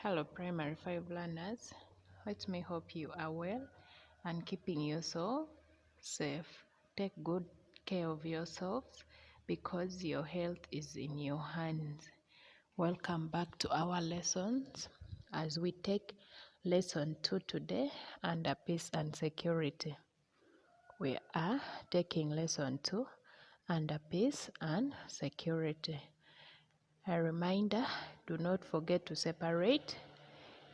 Hello, Primary 5 learners. Let me hope you are well and keeping yourself safe. Take good care of yourselves because your health is in your hands. Welcome back to our lessons as we take lesson 2 today under peace and security. We are taking lesson 2 under peace and security. A reminder, do not forget to separate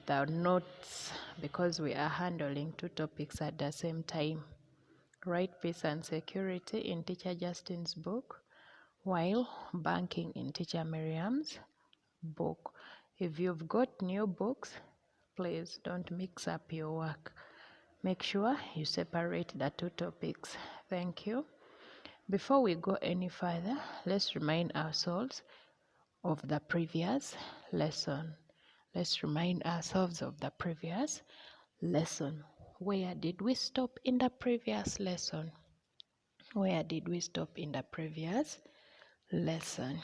the notes because we are handling two topics at the same time. Write peace and security in Teacher Justin's book while banking in Teacher Miriam's book. If you've got new books, please don't mix up your work. Make sure you separate the two topics. Thank you. Before we go any further, let's remind ourselves of the previous lesson. Let's remind ourselves of the previous lesson. Where did we stop in the previous lesson? Where did we stop in the previous lesson?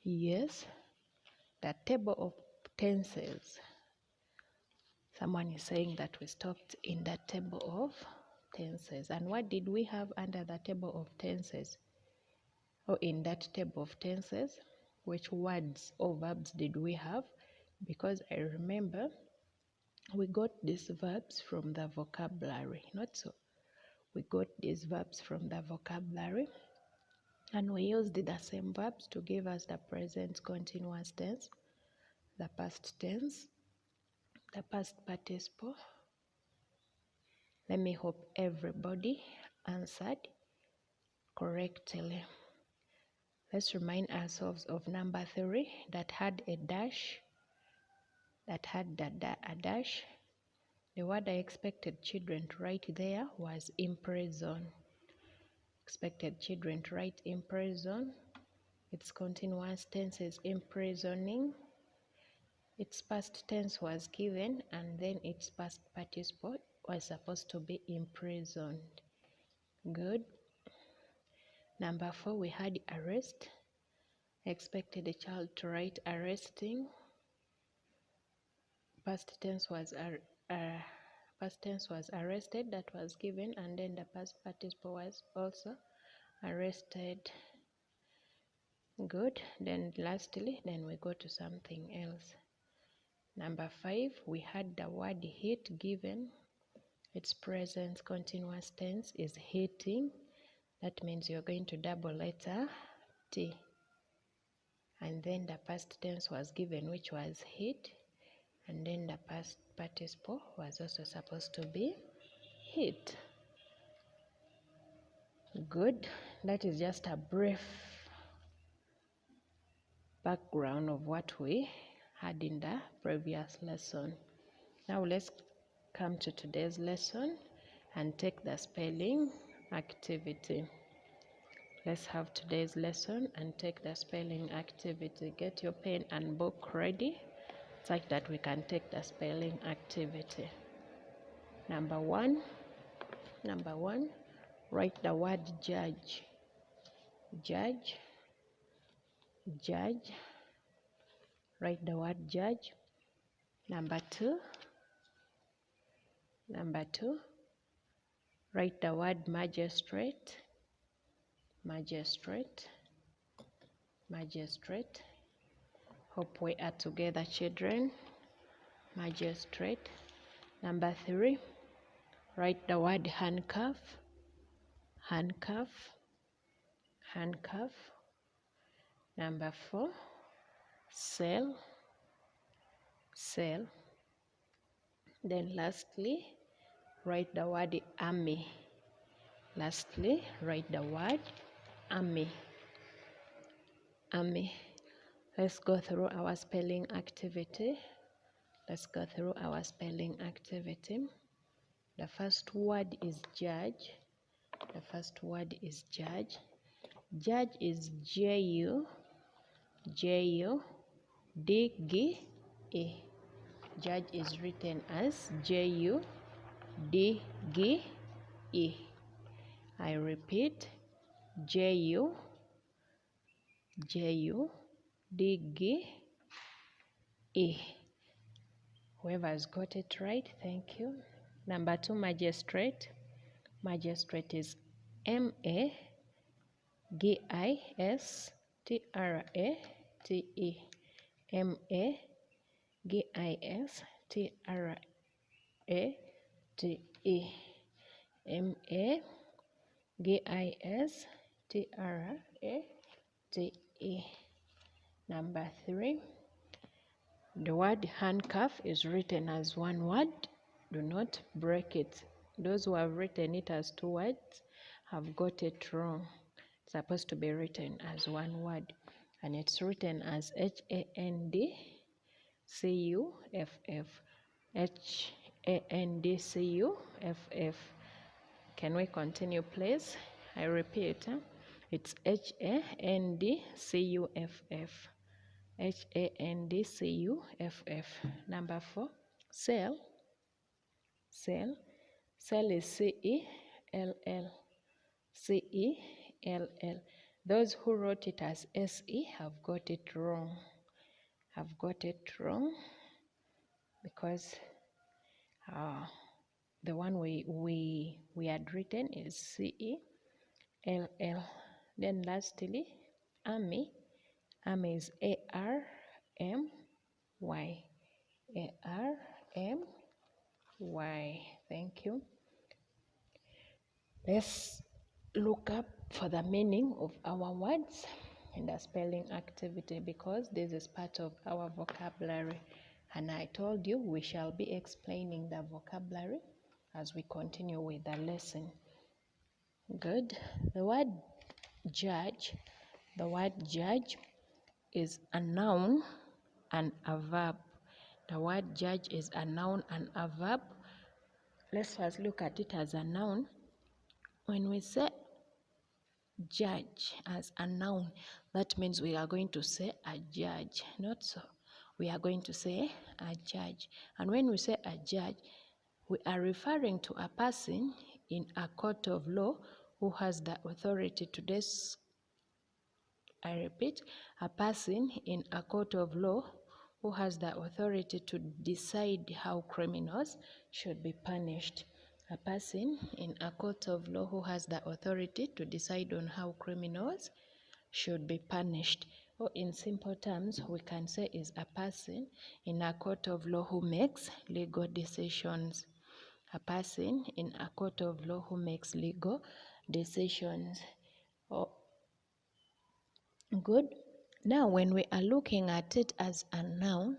Yes, the table of tenses. Someone is saying that we stopped in the table of tenses. And what did we have under the table of tenses? Or in that table of tenses, which words or verbs did we have? Because I remember we got these verbs from the vocabulary, not so. We got these verbs from the vocabulary and we used the same verbs to give us the present continuous tense, the past tense, the past participle. Let me hope everybody answered correctly. Let's remind ourselves of number 3 that had a dash, a dash. The word I expected children to write there was imprison. Expected children to write imprison. Its continuous tense is imprisoning. Its past tense was given and then its past participle was supposed to be imprisoned. Good. Number 4, we had arrest. Expected a child to write arresting. Past tense was arrested, that was given, and then the past participle was also arrested. Good. Then lastly, then we go to something else. Number 5, we had the word hit given. Its present continuous tense is hitting. That means you're going to double letter T. And then the past tense was given, which was hit. And then the past participle was also supposed to be hit. Good. That is just a brief background of what we had in the previous lesson. Now let's come to today's lesson and take the spelling activity. Let's have today's lesson and take the spelling activity. Get your pen and book ready such that we can take the spelling activity. Number one, write the word judge. Judge. Judge. Write the word judge. Number 2, write the word magistrate. Magistrate. Magistrate. Hope we are together, children. Magistrate. Number 3, write the word handcuff. Handcuff. Handcuff. Number 4, cell. Cell. Then lastly, write the word army. Lastly, write the word army. Army. Let's go through our spelling activity. Let's go through our spelling activity. The first word is judge. The first word is judge. Judge is J-U-D-G-E. Judge is written as J-U-D-G-E. I repeat, J-U-D-G-E. Whoever has got it right, thank you. Number 2, magistrate. Magistrate is Magistrate. Magistrate. Magistrate. Number 3, the word handcuff is written as one word. Do not break it. Those who have written it as 2 words have got it wrong. It's supposed to be written as one word, and it's written as Handcuff. Handcuff. Can we continue, please? I repeat, it's Handcuff. Handcuff. Number 4, cell. Cell is Cell. Cell. Those who wrote it as SE have got it wrong. Because the one we had written is CELL. Then lastly, army. Army is ARMY. ARMY. Thank you. Let's look up for the meaning of our words in the spelling activity, because this is part of our vocabulary, and I told you we shall be explaining the vocabulary as we continue with the lesson. Good. The word judge is a noun and a verb. The word judge is a noun and a verb. Let's first look at it as a noun. When we say judge as a noun, that means we are going to say a judge, not so. We are going to say a judge. And when we say a judge, we are referring to a person in a court of law who has the authority to I repeat, a person in a court of law who has the authority to decide how criminals should be punished. A person in a court of law who has the authority to decide on how criminals should be punished. Or in simple terms, we can say is a person in a court of law who makes legal decisions. A person in a court of law who makes legal decisions. Oh, good. Now, when we are looking at it as a noun,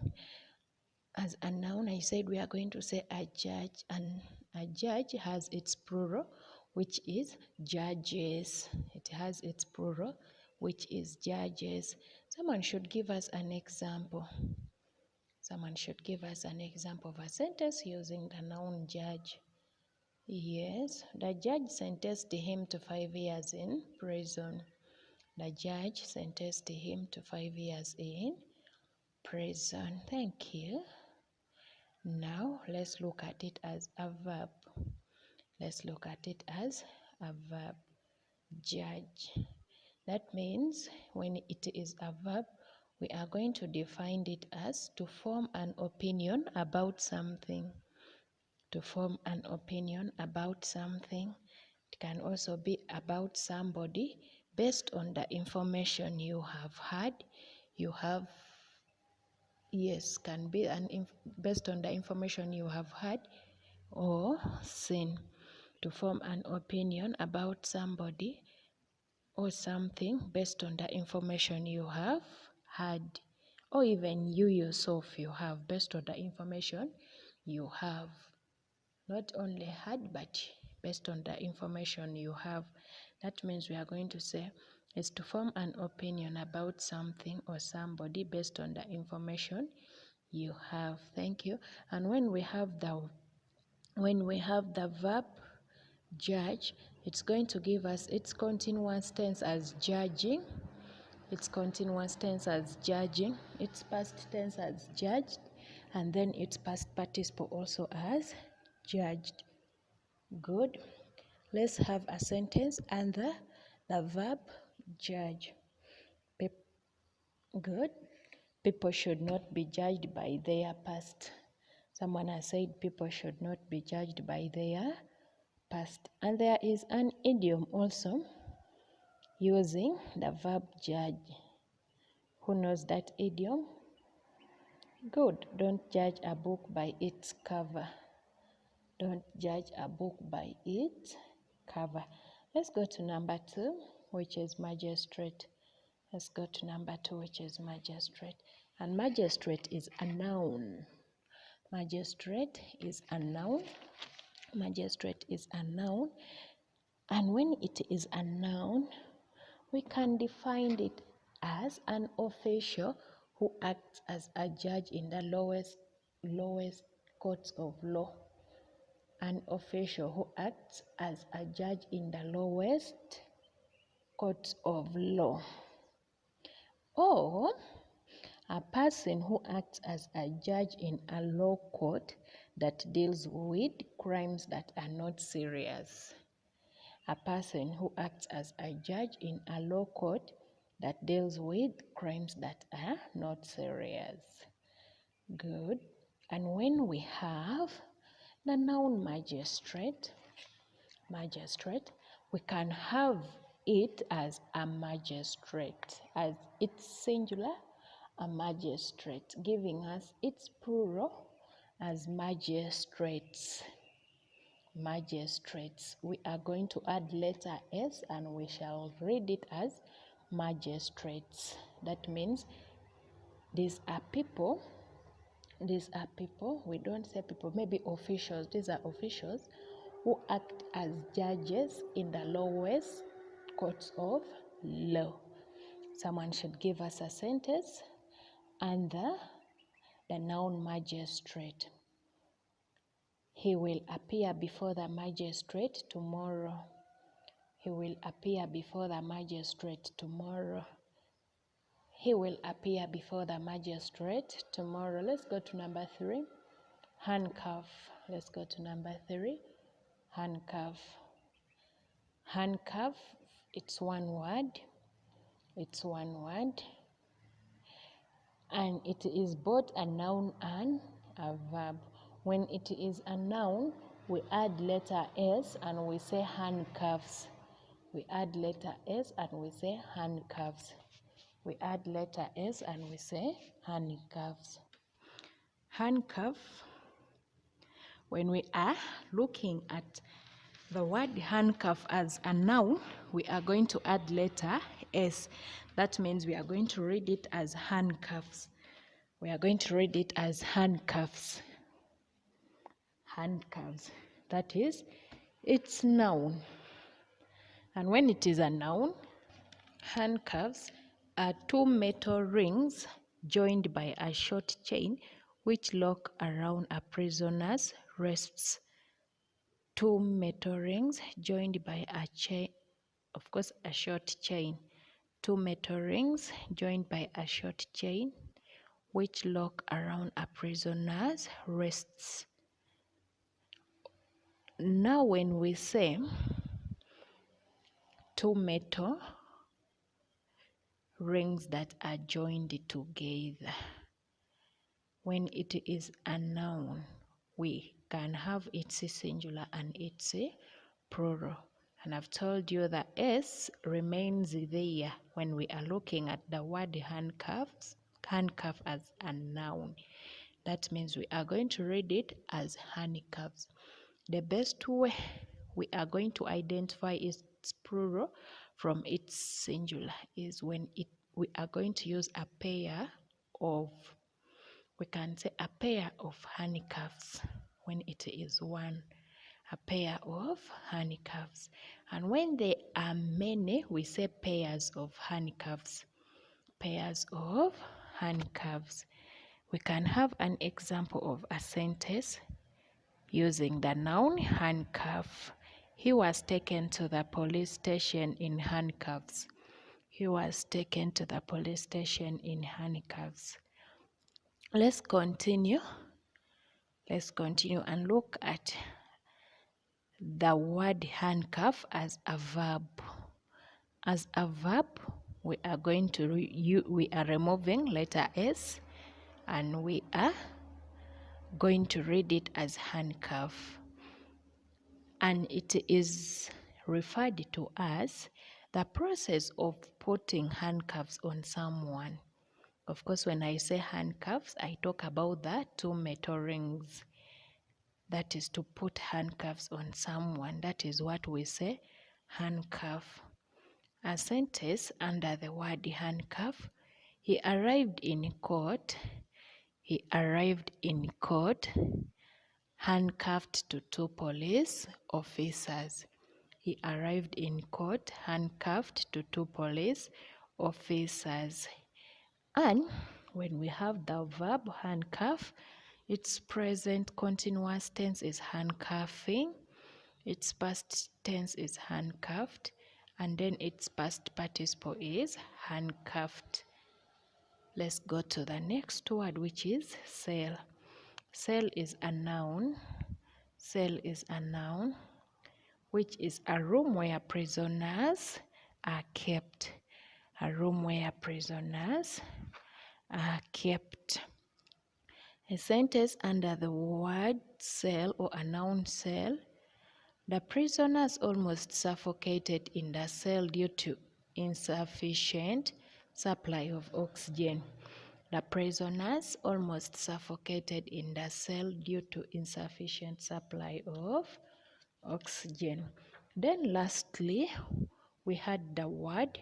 I said we are going to say a judge, and a judge has its plural, which is judges. It has its plural, which is judges. Someone should give us an example. Someone should give us an example of a sentence using the noun judge. Yes, the judge sentenced him to 5 years in prison. The judge sentenced him to 5 years in prison. Thank you. Now, let's look at it as a verb. Let's look at it as a verb. Judge. That means when it is a verb, we are going to define it as to form an opinion about something. To form an opinion about something. It can also be about somebody based on the information you have had. Can be based on the information you have had or seen. To form an opinion about somebody or something based on the information you have had, or even you yourself you have, based on the information you have. Not only had, but based on the information you have. That means we are going to say is to form an opinion about something or somebody based on the information you have. Thank you. And when we have the verb judge, it's going to give us its continuous tense as judging, its continuous tense as judging, its past tense as judged, and then its past participle also as judged. Good. Let's have a sentence and the verb judge. Good. People should not be judged by their past. Someone has said people should not be judged by their past. And there is an idiom also using the verb judge. Who knows that idiom? Good. Don't judge a book by its cover. Don't judge a book by its cover. Let's go to number 2, which is magistrate. Let's go to number 2, which is magistrate. And magistrate is a noun. Magistrate is a noun. Magistrate is a noun. And when it is a noun, we can define it as an official who acts as a judge in the lowest courts of law. An official who acts as a judge in the lowest courts of law. Or a person who acts as a judge in a law court that deals with crimes that are not serious. A person who acts as a judge in a law court that deals with crimes that are not serious. Good. And when we have the noun magistrate, we can have it as a magistrate, as its singular, a magistrate, giving us its plural as magistrates. Magistrates. We are going to add letter S and we shall read it as magistrates. That means these are people, we don't say people, maybe officials. These are officials who act as judges in the lowest courts of law. Someone should give us a sentence and the noun magistrate. He will appear before the magistrate tomorrow. He will appear before the magistrate tomorrow. He will appear before the magistrate tomorrow. Let's go to number 3. Handcuff. Let's go to number 3. Handcuff. Handcuff, it's one word. It's one word. And it is both a noun and a verb. When it is a noun, we add letter S and we say handcuffs. We add letter S and we say handcuffs. We add letter S and we say handcuffs. Handcuff, when we are looking at the word handcuff as a noun, we are going to add letter S. That means we are going to read it as handcuffs. We are going to read it as handcuffs. Handcuffs. That is, it's noun. And when it is a noun, handcuffs are 2 metal rings joined by a short chain which lock around a prisoner's wrists. 2 metal rings joined by a chain, of course, a short chain. 2 metal rings joined by a short chain which lock around a prisoner's wrists. Now when we say 2 metal rings that are joined together, when it is a noun, we can have its singular and its plural. And I've told you that S remains there when we are looking at the word handcuff as a noun. That means we are going to read it as handcuffs. The best way we are going to identify its plural from its singular is when we are going to use a pair of, we can say a pair of handcuffs when it is one, a pair of handcuffs. And when there are many, we say pairs of handcuffs. Pairs of handcuffs. We can have an example of a sentence using the noun handcuff. He was taken to the police station in handcuffs. He was taken to the police station in handcuffs. Let's continue. Let's continue and look at the word handcuff as a verb. As a verb, we are going to we are removing letter S and we are going to read it as handcuff, and it is referred to as the process of putting handcuffs on someone. Of course, when I say handcuffs, I talk about the two metal rings. That is to put handcuffs on someone. That is what we say, handcuff. A sentence under the word handcuff. He arrived in court. He arrived in court, handcuffed to two police officers. He arrived in court, handcuffed to two police officers. And when we have the verb handcuff, its present continuous tense is handcuffing, its past tense is handcuffed, and then its past participle is handcuffed. Let's go to the next word, which is cell. Cell is a noun. Cell is a noun, which is a room where prisoners are kept. A room where prisoners are kept. A sentence under the word cell or a noun cell. The prisoners almost suffocated in the cell due to insufficient supply of oxygen. The prisoners almost suffocated in the cell due to insufficient supply of oxygen. Then lastly, we had the word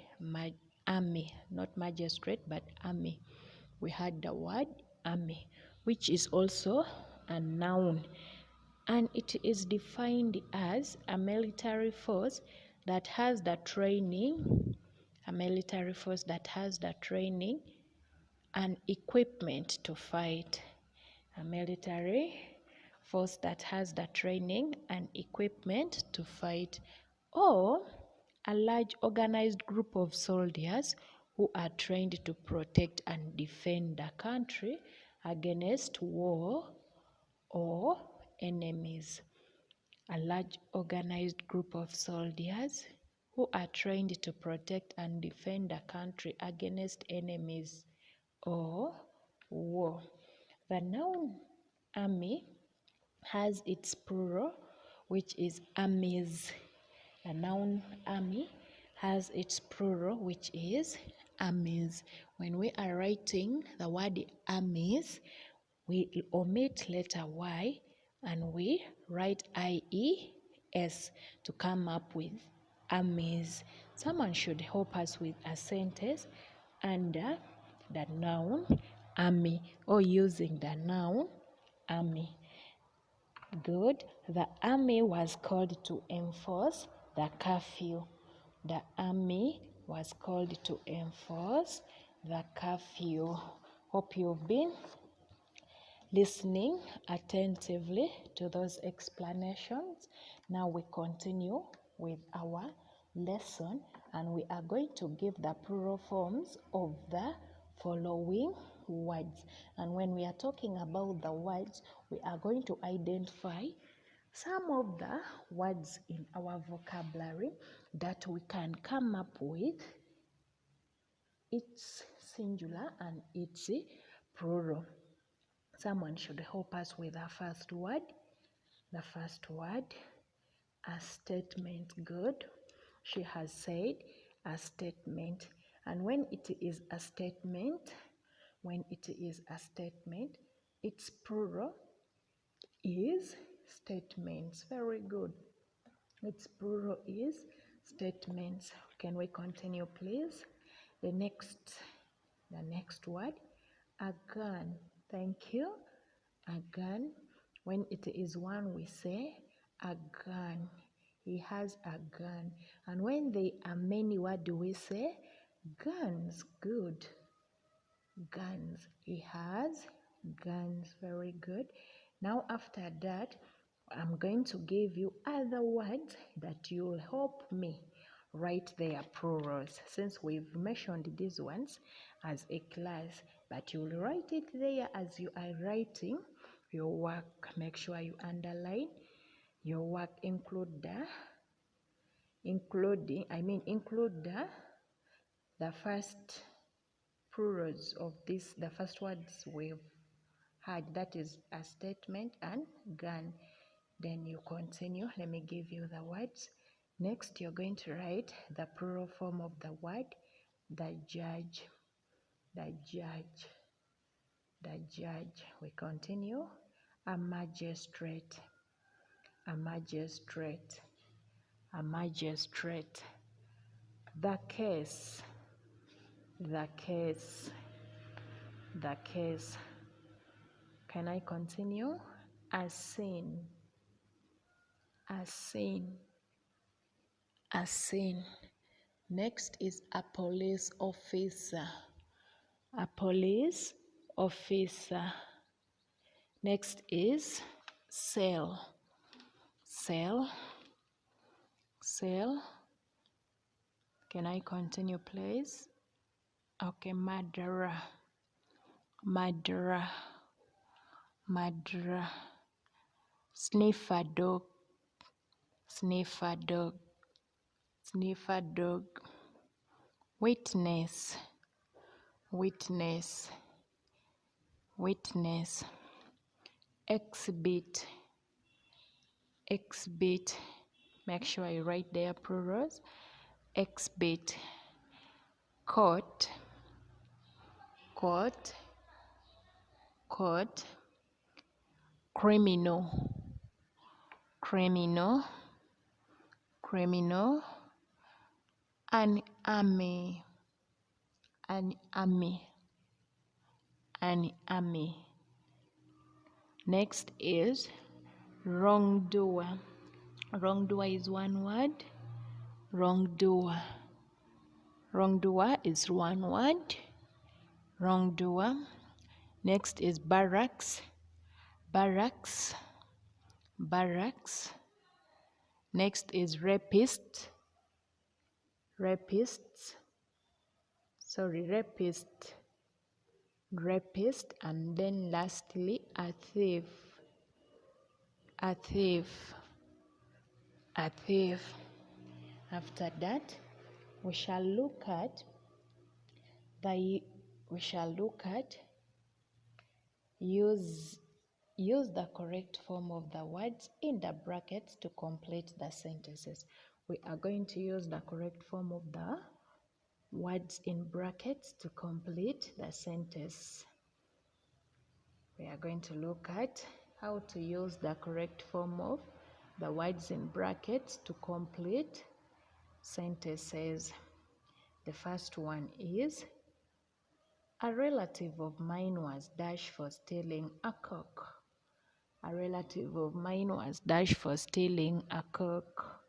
army, not magistrate, but army. We had the word army, which is also a noun, and it is defined as a military force that has the training, and equipment to fight. A military force that has the training and equipment to fight, or a large organized group of soldiers who are trained to protect and defend the country against war or enemies. A large organized group of soldiers who are trained to protect and defend the country against enemies or war. The noun army has its plural, which is armies. The noun army has its plural, which is armies. When we are writing the word armies, we omit letter Y and we write IES to come up with armies. Someone should help us with a sentence under the noun army or using the noun army. Good. The army was called to enforce the curfew. The army was called to enforce the curfew. Hope you've been listening attentively to those explanations. Now we continue with our lesson, and we are going to give the plural forms of the following words. And when we are talking about the words, we are going to identify some of the words in our vocabulary that we can come up with its singular and its plural. Someone should help us with our first word. The first word, a statement. Good. She has said a statement. And when it is a statement, its plural is statements. Very good. Its plural is statements. Can we continue, please? The next word, a gun. Thank you. A gun. When it is one, we say a gun. He has a gun. And when they are many, what do we say? Guns. Good. Guns. He has guns. Very good. Now after that, I'm going to give you other words that you'll help me write their plurals, since we've mentioned these ones as a class, but you'll write it there as you are writing your work. Make sure you underline your work. Include the first plurals of this, the first words we've had. That is a statement, and gun. Then you continue. Let me give you the words. Next, you're going to write the plural form of the word, the judge, the judge, the judge. We continue. A magistrate, a magistrate, a magistrate. The case, the case, the case. Can I continue? A scene, a scene, a scene. Next is a police officer, a police officer. Next is cell, cell, cell. Can I continue, please? Okay, murderer, murderer, murderer. Sniffer dog, sniffer dog, sniffer dog. Witness, witness, witness. Exhibit, exhibit. Make sure you write their plurals. Exhibit. Court, court, court. Criminal, criminal, criminal. An army, an army, an army. Next is wrongdoer. Wrongdoer is one word. Wrongdoer. Wrongdoer is one word. Wrongdoer. Next is barracks. Barracks. Barracks. Next is rapist. Rapists. Sorry, rapist. Rapist. And then lastly, a thief. A thief. A thief. After that, we shall look at use the correct form of the words in the brackets to complete the sentences. We are going to use the correct form of the words in brackets to complete the sentence. We are going to look at how to use the correct form of the words in brackets to complete sentences. The first one is, a relative of mine was dashed for stealing a cock. A relative of mine was dashed for stealing a cock.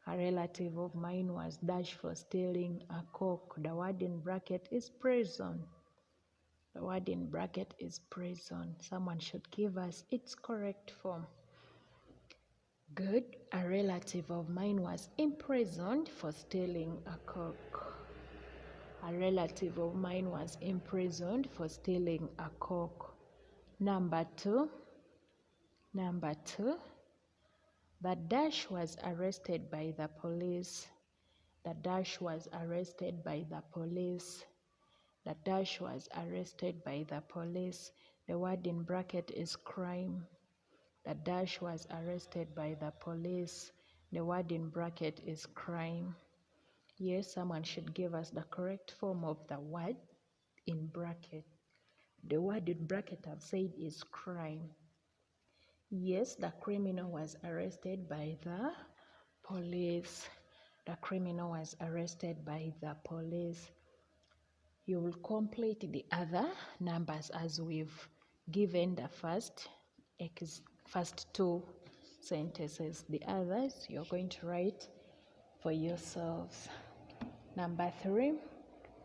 A relative of mine was dashed for stealing a cock. The word in bracket is prison. The word in bracket is prison. Someone should give us its correct form. Good. A relative of mine was imprisoned for stealing a cock. A relative of mine was imprisoned for stealing a cock. Number two. The dash was arrested by the police. The dash was arrested by the police. The dash was arrested by the police. The word in bracket is crime. The dash was arrested by the police. The word in bracket is crime. Yes, someone should give us the correct form of the word in bracket. The word in bracket I've said is crime. Yes, the criminal was arrested by the police. The criminal was arrested by the police. You will complete the other numbers as we've given the first two sentences. The others you're going to write for yourselves. Number 3,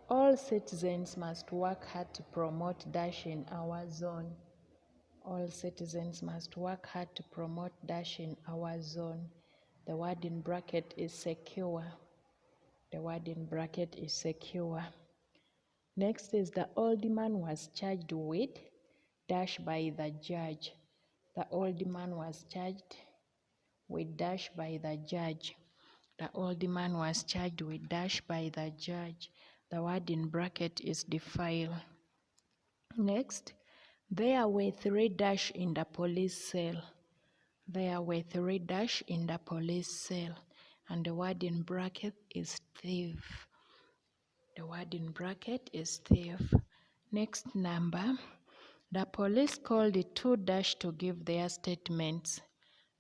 all citizens must work hard to promote dash in our zone. All citizens must work hard to promote dash in our zone. The word in bracket is secure. The word in bracket is secure. Next is the old man was charged with dash by the judge. The old man was charged with dash by the judge. The old man was charged with dash by the judge. The word in bracket is defile. Next, There were 3 dash in the police cell. There were 3 dash in the police cell. And the word in bracket is thief. The word in bracket is thief. Next number. The police called the 2 dash to give their statements.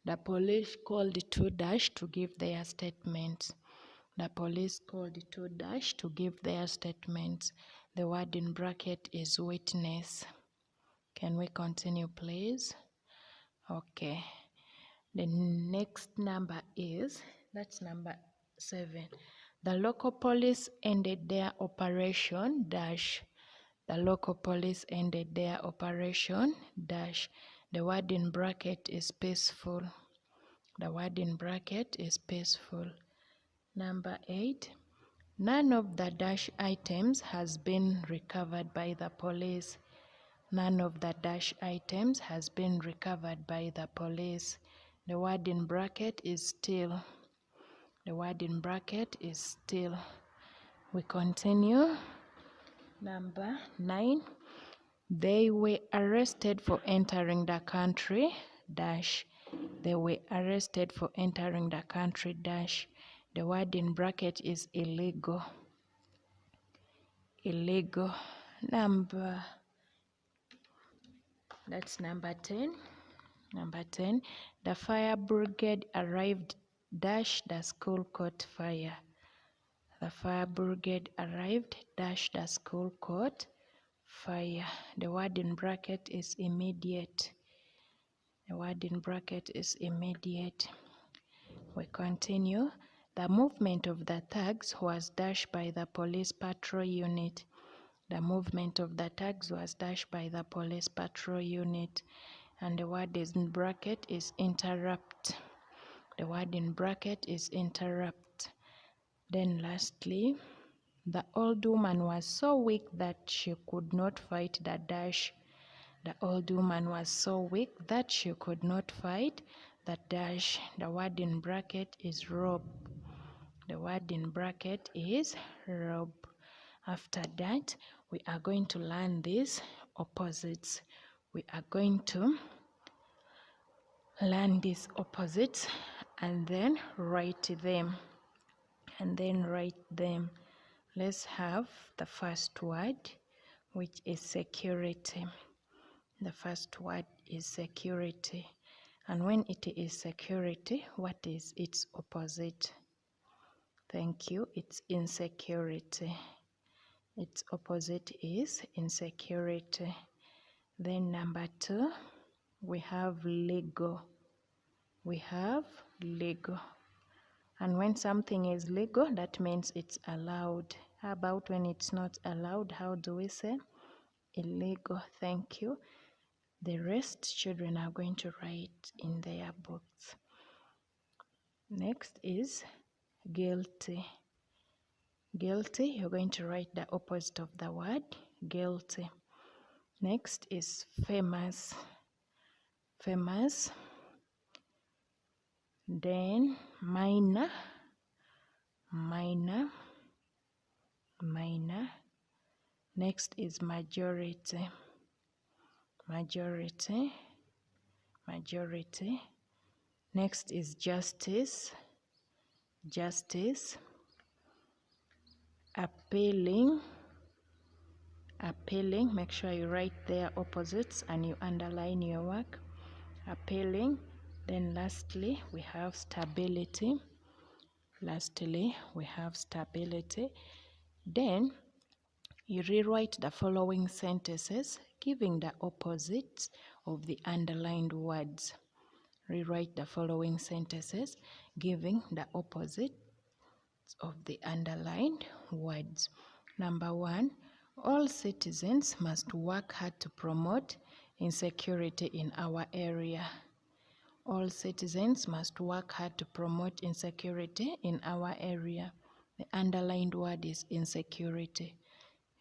The police called the 2 dash to give their statements. The police called the 2 dash to give their statements. The word in bracket is witness. Can we continue, please? Okay. The next number is, that's number 7. The local police ended their operation dash. The local police ended their operation dash. The word in bracket is peaceful. The word in bracket is peaceful. Number 8. None of the dash items has been recovered by the police. None of the dash items has been recovered by the police. The word in bracket is still. The word in bracket is still. We continue. Number 9. They were arrested for entering the country dash. They were arrested for entering the country dash. The word in bracket is illegal. Illegal. That's number 10. Number 10. The fire brigade arrived dash the school caught fire. The fire brigade arrived dash the school caught fire. The word in bracket is immediate. The word in bracket is immediate. We continue. The movement of the thugs was dashed by the police patrol unit. The movement of the thugs was dashed by the police patrol unit. And the word in bracket is interrupt. The word in bracket is interrupt. Then lastly, the old woman was so weak that she could not fight the dash. The old woman was so weak that she could not fight the dash. The word in bracket is rob. The word in bracket is rob. After that, we are going to learn these opposites. We are going to learn these opposites and then write them. Let's have the first word, which is security. The first word is security. And when it is security, what is its opposite? Thank you. It's insecurity. Its opposite is insecurity. Then number 2, we have legal. We have legal. And when something is legal, that means it's allowed. How about when it's not allowed? How do we say? Illegal. Thank you. The rest children are going to write in their books. Next is guilty. Guilty, you're going to write the opposite of the word, guilty. Next is famous. Famous. Then minor. Minor. Minor. Next is majority. Majority. Majority. Next is justice. Justice. Appealing. Appealing. Make sure you write their opposites and you underline your work. Appealing. Then lastly, we have stability. Lastly, we have stability. Then you rewrite the following sentences giving the opposites of the underlined words. Rewrite the following sentences giving the opposite of the underlined words. Number 1, all citizens must work hard to promote insecurity in our area. All citizens must work hard to promote insecurity in our area. The underlined word is insecurity.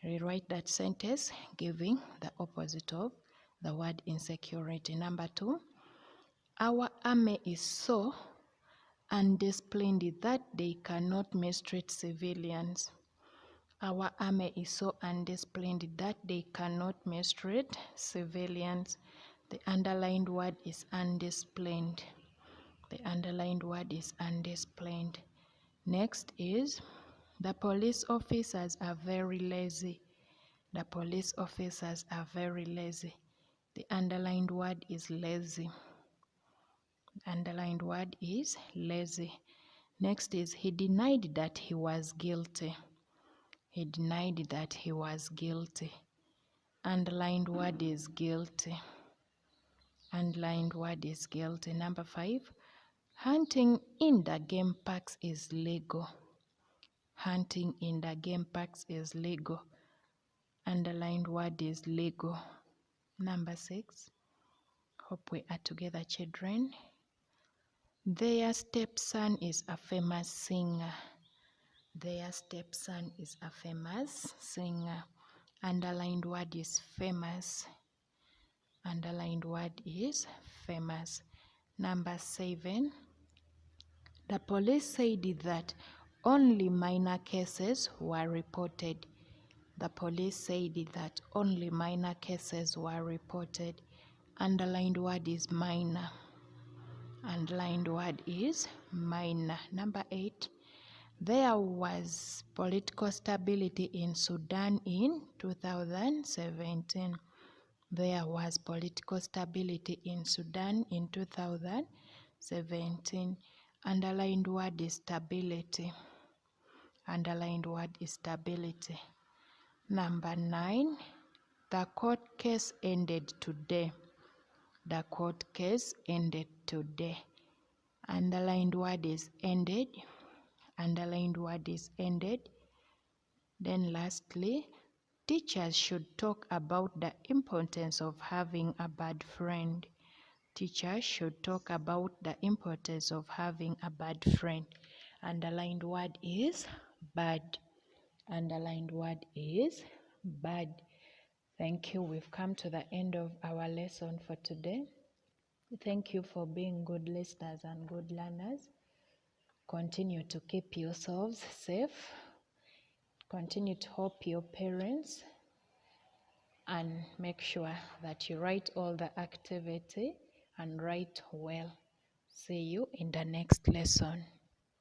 Rewrite that sentence giving the opposite of the word insecurity. Number 2, our army is so undisciplined that they cannot mistreat civilians. Our army is so undisciplined that they cannot mistreat civilians. The underlined word is undisciplined. The underlined word is undisciplined. Next is, the police officers are very lazy. The police officers are very lazy. The underlined word is lazy. The underlined word is lazy. Next is, he denied that he was guilty. He denied that he was guilty. Underlined word is guilty. Underlined word is guilty. Number 5, hunting in the game parks is legal. Hunting in the game parks is legal. Underlined word is legal. Number 6, hope we are together, children. Their stepson is a famous singer. Their stepson is a famous singer. Underlined word is famous. Underlined word is famous. Number 7, the police said that only minor cases were reported. The police said that only minor cases were reported. Underlined word is minor. Underlined word is minor. Number 8, there was political stability in Sudan in 2017. There was political stability in Sudan in 2017. Underlined word is stability. Underlined word is stability. Number 9, the court case ended today. The court case ended today. Underlined word is ended. Underlined word is ended. Then lastly, teachers should talk about the importance of having a bad friend. Teachers should talk about the importance of having a bad friend. Underlined word is bad. Underlined word is bad. Thank you. We've come to the end of our lesson for today. Thank you for being good listeners and good learners. Continue to keep yourselves safe. Continue to help your parents, and make sure that you write all the activity and write well. See you in the next lesson.